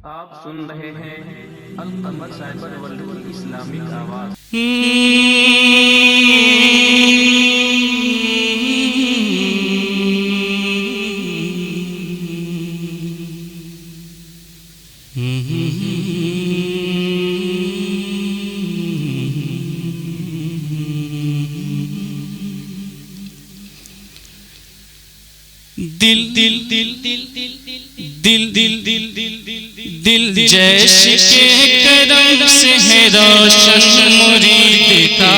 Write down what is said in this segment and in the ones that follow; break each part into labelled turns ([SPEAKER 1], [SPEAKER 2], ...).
[SPEAKER 1] आप सुन रहे हैं अल कमर साइबर वर्ल्ड की इस्लामिक आवाज़।
[SPEAKER 2] दिल दिल दिल दिल दिल दिल दिल दिल दिल दिल दिल जैसे के करम से है रोशन मुरीद का,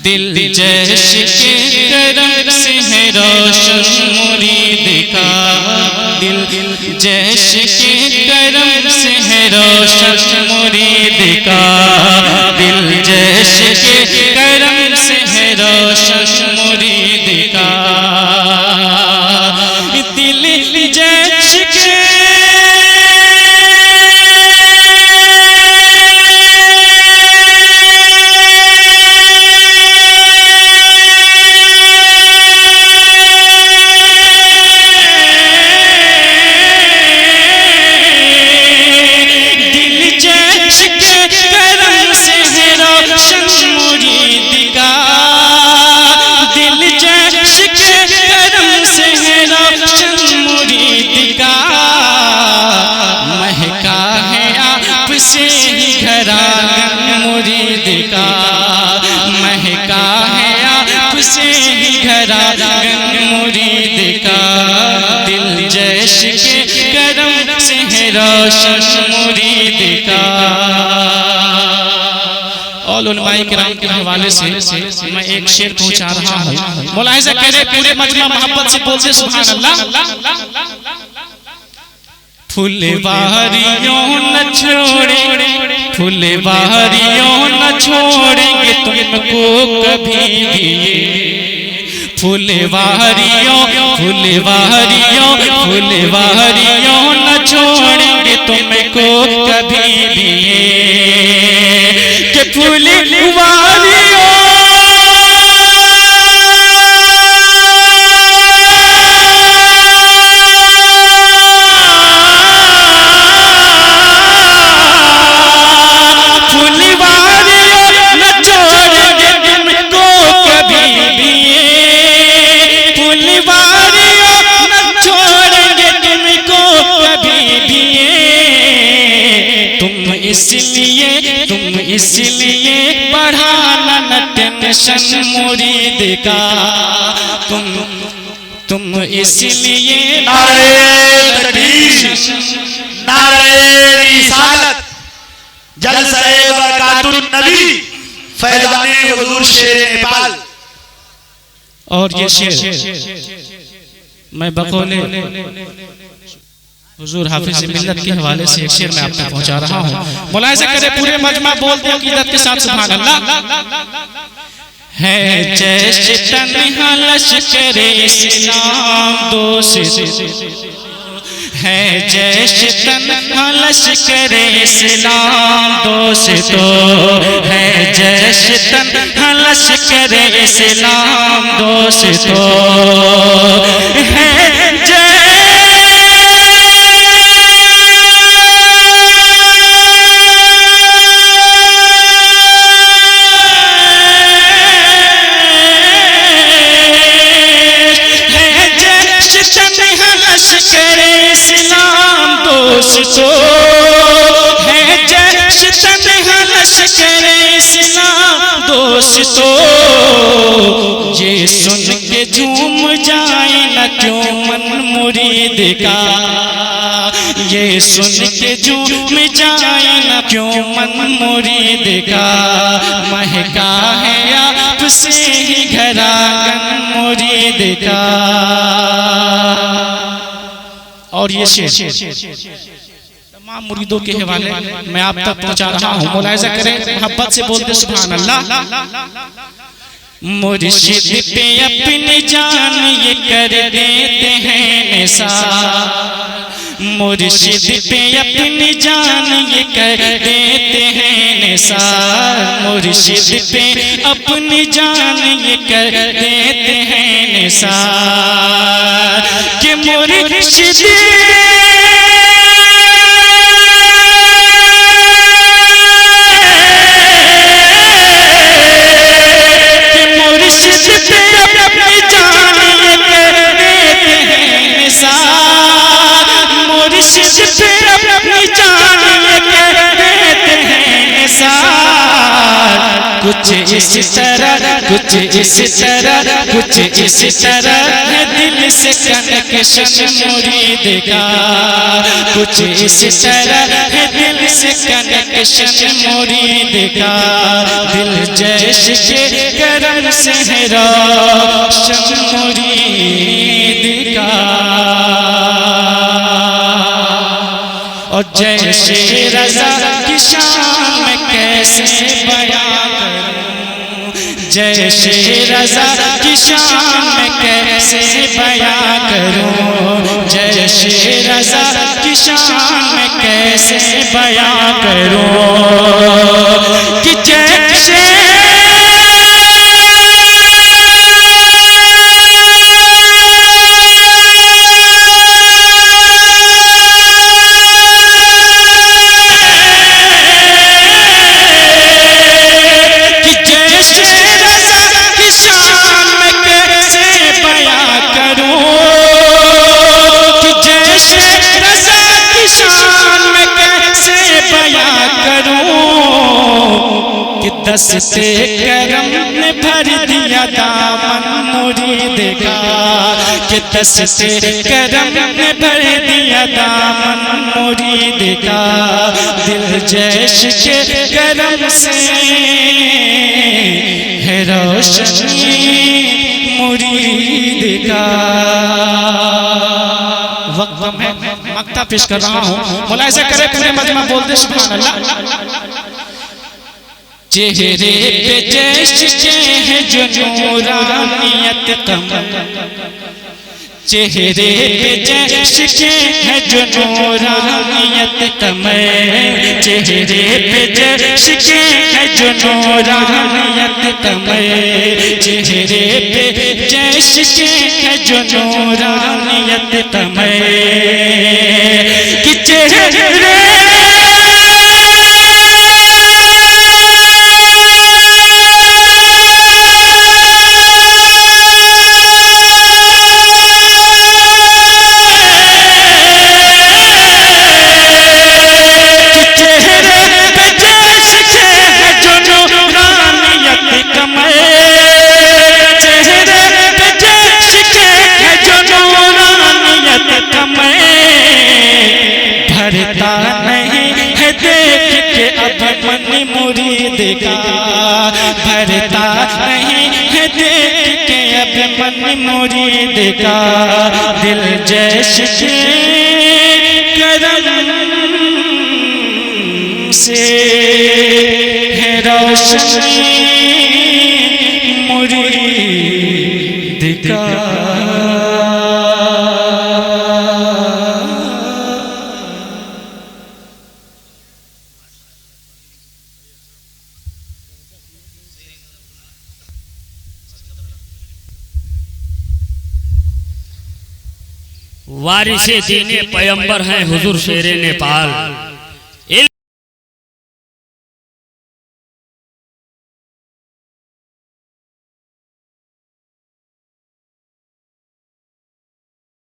[SPEAKER 2] दिल जैसे के करम से है रोशन मुरीद का, दिल जैसे के करम से है रोशन मुरीद का, दिल जैसे के करम से है रोशन मुरीद का, दिल जैसे के मुरीद का, महका है आपसे ही घरा गंग मुरीद का, दिल जैसे के करम से है रोशन मुरीद का। और उलमाए किराम के हवाले से मैं एक शेर पहुंचा रहा हूँ। मुलाहिज़ा करें, पूरे मजमा मोहब्बत से बोलते सुभान अल्लाह। फुलवारियों न छोड़े, फुलवारियों न छोड़ेंगे तुमको कभी भी, फुलवारियों फुलवारियों फुलवारियों न छोड़ेंगे तुमको कभी भी, कि फुलवारियों इसलिए बढ़ाना न टेंशन मुरीद का, तुम इसलिए
[SPEAKER 3] नारे तकबीर, नारे रिसालत, जलसे बरकातुन नबी, फैज़ाने हुजूर शेर नेपाल।
[SPEAKER 2] और ये शेर मैं बकौले हुजूर हाफिज़ मिल्लत के हवाले से एक शेर मैं आपको पहुंचा रहा हूँ। मुलाहिज़ा करें, पूरे मजमा बोलते हैं अक़ीदत के साथ सुभान अल्लाह। है जैसे तन्हा लश्करे इस्लाम दोस्त, है जैसे तन्हा लश्करे इस्लाम दोस्तों, है जैसे तन्हा लश्करे इस्लाम दोस्तों, है दोस्तों, है जैसे तन्हा लश्करे इस्लाम दोस्तों, ये सुन के झूम जाए न क्यों मन मुरीद का, ये सुन के झूम जाए न क्यों मन मुरीद का, महका है आपसे ही घरा गंग मुरीद का। और ये शेर तमाम मुरीदों के हवाले मैं आप तक पहुंचा रहा हूँ। मुलाहिज़ा करें, मोहब्बत से बोलते सुभान अल्लाह। मुर्शिद पे अपनी जान ये कर देते हैं निसार, मुर्शिद पे अपनी जान ये कर देते हैं निसार, मुर्शिद पे अपनी जान ये कर देते हैं निसार, कि मुर्शिद इश्क पे अपनी जान देते हैं निसार। कुछ इस तरह कुछ इस तरह कुछ इस तरह है दिल से कनेक्शन मुरीद का। कुछ इस तरह है दिल से कनेक्शन मुरीद का। दिल जैसे के करम से है रोशन मुरीद का। और जैसे रज़ा की शान में कैसे बयां करूं, जैसे रज़ा की शान में कैसे बयां करूं, जैसे रज़ा की शान में कैसे बयां करूं कि जैसे दस्ते करम ने भर दिया दामन मुरीद का। कि दस्ते करम ने भर दिया दामन मुरीद का। दिल जैसे के करम से है रोशनी मुरीद का। वक्त में मक्ता पेश कर रहा हूँ, मुलाहिज़ा करें पूरे मजमा बोलते सुभान अल्लाह। चेहरे पे जैसे है जो नूरानियत कमर, चेहरे पे जैसे है जो नूरानियत कमर, चेहरे पे जैसे है जो नूरानियत कमर, चेहरे पे जैसे है जो नूरानियत कमर। कि चेहरे भरता नहीं है देख के अब मन मुरीद का। भरता नहीं है देख के अब मन मुरीद का। दिल जैसे करम से है रोशनी मुरीद का।
[SPEAKER 4] वारिसे दीने पैगंबर हैं हुजूर शेरे नेपाल।